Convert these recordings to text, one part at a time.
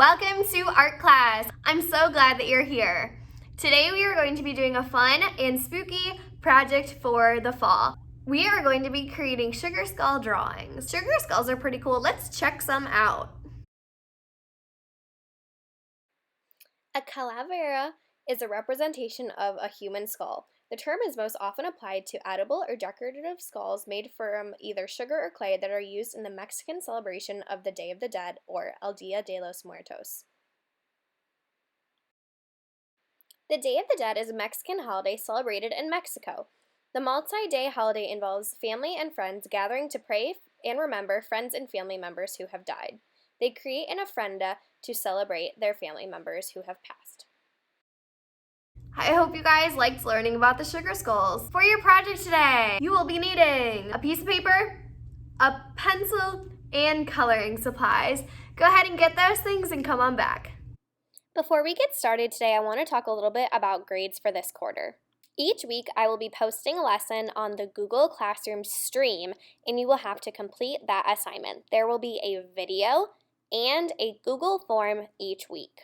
Welcome to art class. I'm so glad that you're here. Today we are going to be doing a fun and spooky project for the fall. We are going to be creating sugar skull drawings. Sugar skulls are pretty cool. Let's check some out. A calavera is a representation of a human skull. The term is most often applied to edible or decorative skulls made from either sugar or clay that are used in the Mexican celebration of the Day of the Dead, or El Dia de los Muertos. The Day of the Dead is a Mexican holiday celebrated in Mexico. The multi-day holiday involves family and friends gathering to pray and remember friends and family members who have died. They create an ofrenda to celebrate their family members who have passed. I hope you guys liked learning about the sugar skulls. For your project today, you will be needing a piece of paper, a pencil, and coloring supplies. Go ahead and get those things and come on back. Before we get started today, I want to talk a little bit about grades for this quarter. Each week, I will be posting a lesson on the Google Classroom stream, and you will have to complete that assignment. There will be a video and a Google form each week.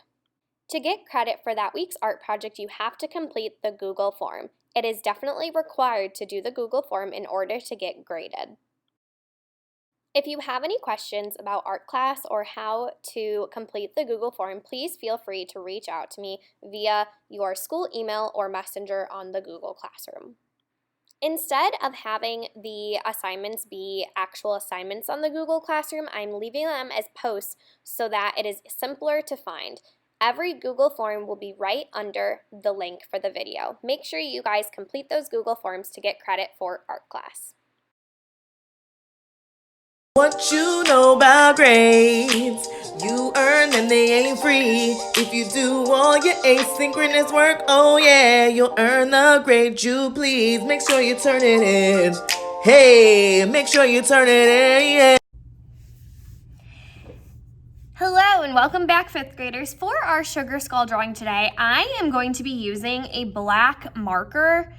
To get credit for that week's art project, you have to complete the Google form. It is definitely required to do the Google form in order to get graded. If you have any questions about art class or how to complete the Google form, please feel free to reach out to me via your school email or messenger on the Google Classroom. Instead of having the assignments be actual assignments on the Google Classroom, I'm leaving them as posts so that it is simpler to find. Every Google form will be right under the link for the video. Make sure you guys complete those Google forms to get credit for art class. What you know about grades? You earn them, they ain't free. If you do all your asynchronous work, oh yeah, you'll earn the grade you please. Make sure you turn it in. Hey, make sure you turn it in, yeah. Hello and welcome back, 5th graders. For our sugar skull drawing today, I am going to be using a black marker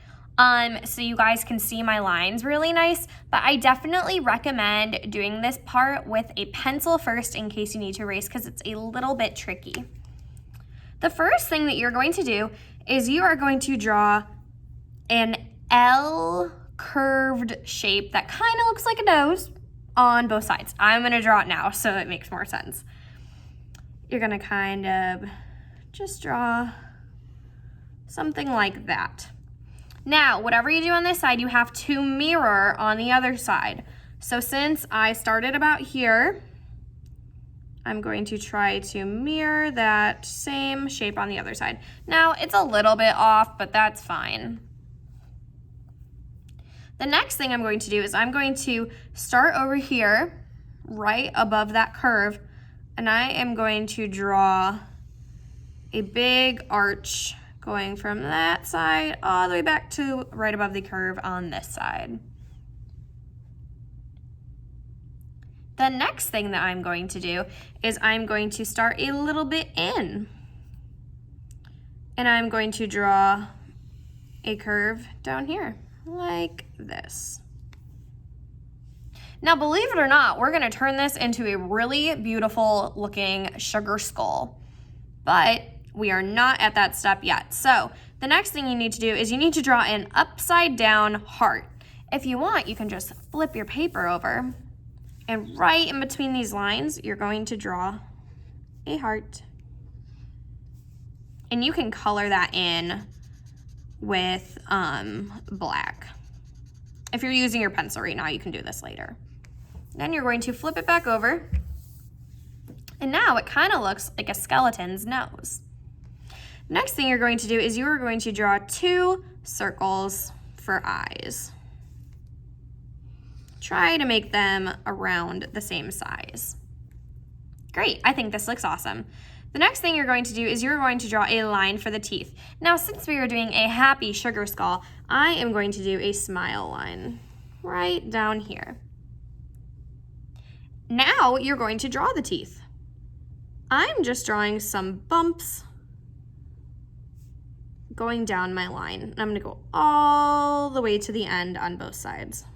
so you guys can see my lines really nice, but I definitely recommend doing this part with a pencil first in case you need to erase because it's a little bit tricky. The first thing that you're going to do is you are going to draw an L curved shape that kind of looks like a nose on both sides. I'm going to draw it now so it makes more sense. You're gonna kind of just draw something like that. Now, whatever you do on this side, you have to mirror on the other side. So since I started about here, I'm going to try to mirror that same shape on the other side. Now, it's a little bit off, but that's fine. The next thing I'm going to do is I'm going to start over here, right above that curve, and I am going to draw a big arch going from that side all the way back to right above the curve on this side. The next thing that I'm going to do is I'm going to start a little bit in. And I'm going to draw a curve down here, like this. Now, believe it or not, we're gonna turn this into a really beautiful looking sugar skull, but we are not at that step yet. So the next thing you need to do is you need to draw an upside down heart. If you want, you can just flip your paper over, and right in between these lines, you're going to draw a heart. And you can color that in with black. If you're using your pencil right now, you can do this later. Then you're going to flip it back over. And now it kind of looks like a skeleton's nose. Next thing you're going to do is you are going to draw 2 circles for eyes. Try to make them around the same size. Great, I think this looks awesome. The next thing you're going to do is you're going to draw a line for the teeth. Now, since we are doing a happy sugar skull, I am going to do a smile line right down here. Now you're going to draw the teeth. I'm just drawing some bumps going down my line. And I'm gonna go all the way to the end on both sides.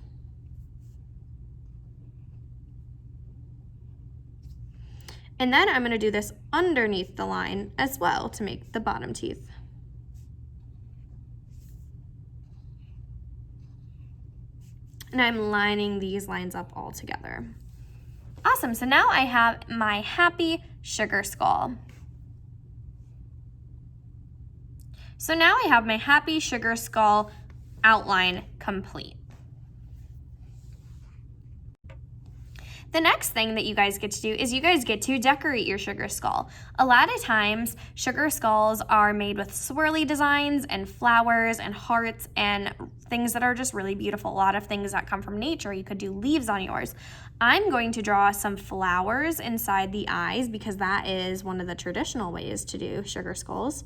And then I'm going to do this underneath the line as well to make the bottom teeth. And I'm lining these lines up all together. Awesome, so now I have my happy sugar skull. So now I have my happy sugar skull outline complete. The next thing that you guys get to do is you guys get to decorate your sugar skull. A lot of times, sugar skulls are made with swirly designs and flowers and hearts and things that are just really beautiful. A lot of things that come from nature. You could do leaves on yours. I'm going to draw some flowers inside the eyes because that is one of the traditional ways to do sugar skulls.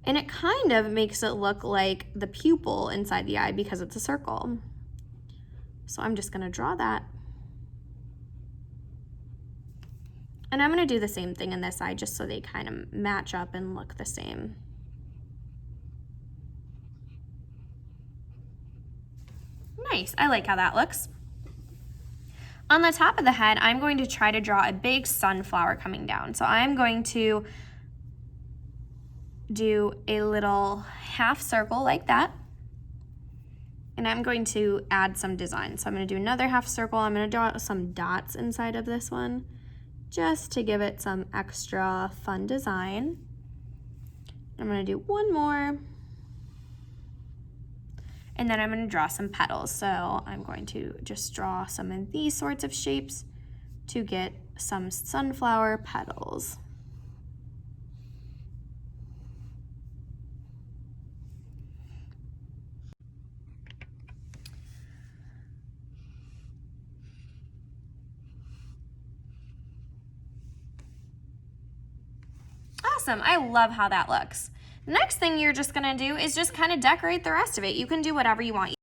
And it kind of makes it look like the pupil inside the eye because it's a circle. So I'm just gonna draw that. And I'm gonna do the same thing in this eye just so they kind of match up and look the same. Nice, I like how that looks. On the top of the head, I'm going to try to draw a big sunflower coming down. So I'm going to do a little half circle like that. And I'm going to add some design. So I'm gonna do another half circle. I'm gonna draw some dots inside of this one just to give it some extra fun design. I'm gonna do one more. And then I'm gonna draw some petals. So I'm going to just draw some of these sorts of shapes to get some sunflower petals. Awesome, I love how that looks. The next thing you're just gonna do is just kind of decorate the rest of it. You can do whatever you want.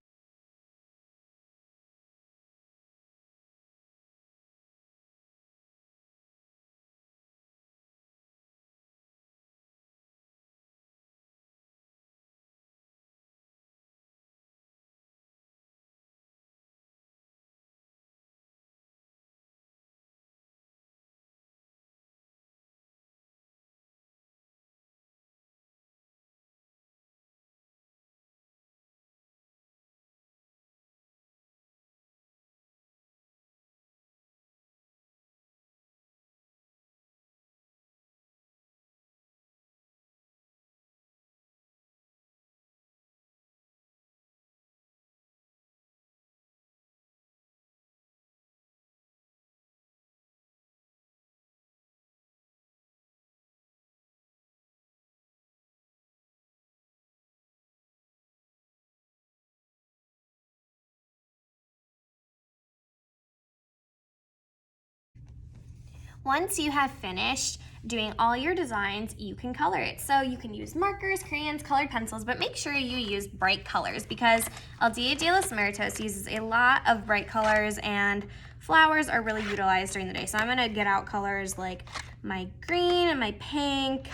Once you have finished doing all your designs, you can color it. So you can use markers, crayons, colored pencils, but make sure you use bright colors because El Dia de los Muertos uses a lot of bright colors and flowers are really utilized during the day. So I'm gonna get out colors like my green and my pink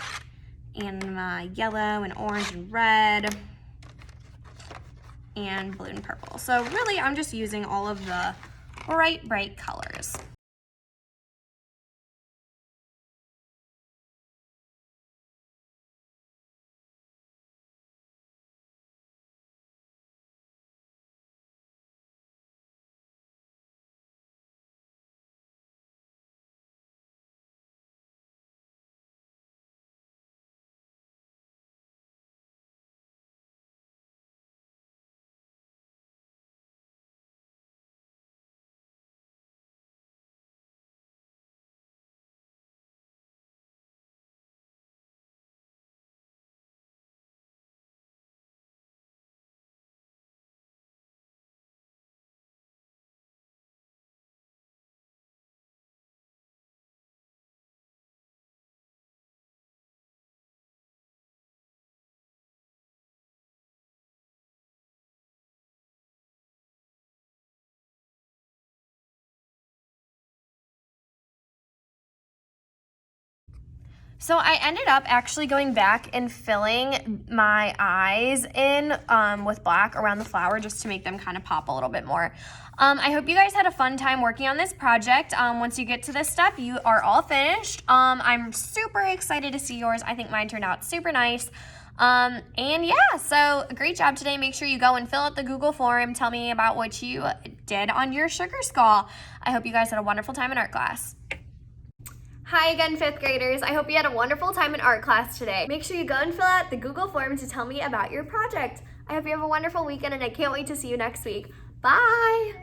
and my yellow and orange and red and blue and purple. So really I'm just using all of the bright colors. So I ended up actually going back and filling my eyes in with black around the flower just to make them kind of pop a little bit more. I hope you guys had a fun time working on this project. Once you get to this step, you are all finished. I'm super excited to see yours. I think mine turned out super nice. And yeah, so great job today. Make sure you go and fill out the Google form. Tell me about what you did on your sugar skull. I hope you guys had a wonderful time in art class. Hi again, 5th graders. I hope you had a wonderful time in art class today. Make sure you go and fill out the Google form to tell me about your project. I hope you have a wonderful weekend and I can't wait to see you next week. Bye!